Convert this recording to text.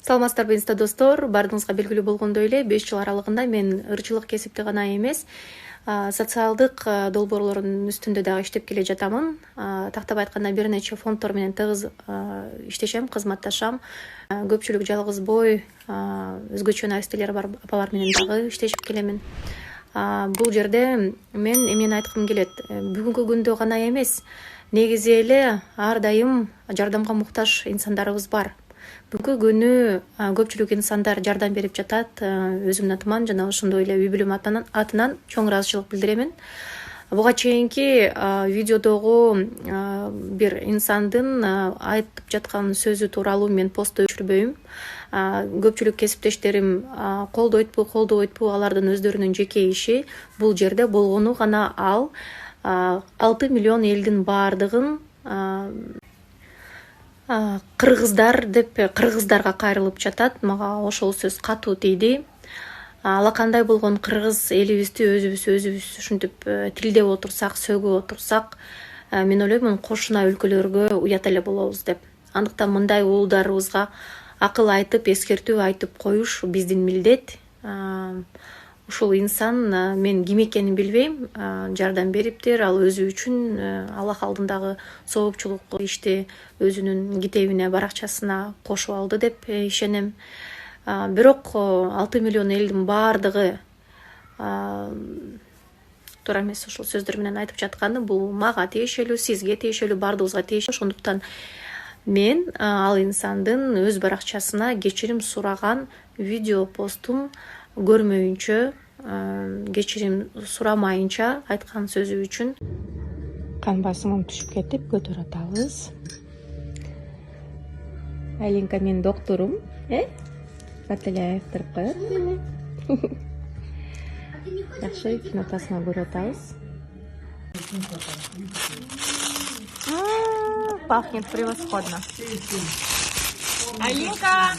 Саламатсыздарбы инста достор, бардыгыңызга белгилүү болгондой эле 5 жыл аралыгында мен ырчылык кесипти гана эмес, социалдык долбоорлордун үстүндө дагы иштеп келе жатамын. Тактап айтканда бир нече фонддор менен тыгыз иштешем, кызматташам. Көпчүлүк жалгыз бой, өзгөчө настилери бар апалар менен дагы иштешип келемин. Бул жерде мен эмнени айткым келет? Бүгүнкү күндө гана эмес, негизи эле ар дайым жардамга муктаж инсандарыбыз бар. Бүгүнкү күнү көпчүлүк инсандар жардам берип жатат. Өзүмдүн атыман жана ошондой эле үй бүлөм атынан чоң ыраазычылык билдиремин. Буга чейинки видеодогу бир инсандын айтып жаткан сөзү тууралуу мен постто өчүрбөйм. Көпчүлүк кесиптештерим колдойбойбу, алардын өздөрүнүн жеке иши. Бул жерде болгону гана ал 6 миллион элдин баардыгын кыргыздар деп кыргыздарга кайрылып жатат. Мага ошол сөз катуу тийди. Алакандай болгон кыргыз элибизди өзүбүз ушинтип тилдеп отурсак, сөгүп отурсак, мен ойлойм кошуна өлкөлөргө уят эле болобуз деп. Андыктан мындай уулдарыбызга акыл айтып, эскертүү айтып коюш биздин милдет. Ушул инсан, мен ким экенин билбейм, жардам бериптир. Ал өзү үчүн Аллах алдындагы соопчулук ишти өзүнүн китебине, баракчасына кошуп алды деп ишенем. Бирок 6 миллион элдин баардыгы туура эмес ушул сөздөр менен айтып жатканы бул мага тиешелүү, сизге тиешелүү, баардыгыбызга тиешелүү. Ошондуктан мен ал инсандын өз баракчасына кечирим сураган видео постун көрмөйүнчө, кечирим сурамайынча айткан сөзү үчүн кан басымым түшүп кетип көтөрө атабыз. Айлинка менин докторум, Батыляев туруп коет мени. Жакшы кинотасына көрүп атабыз. Пахнет превосходно. Айлинка!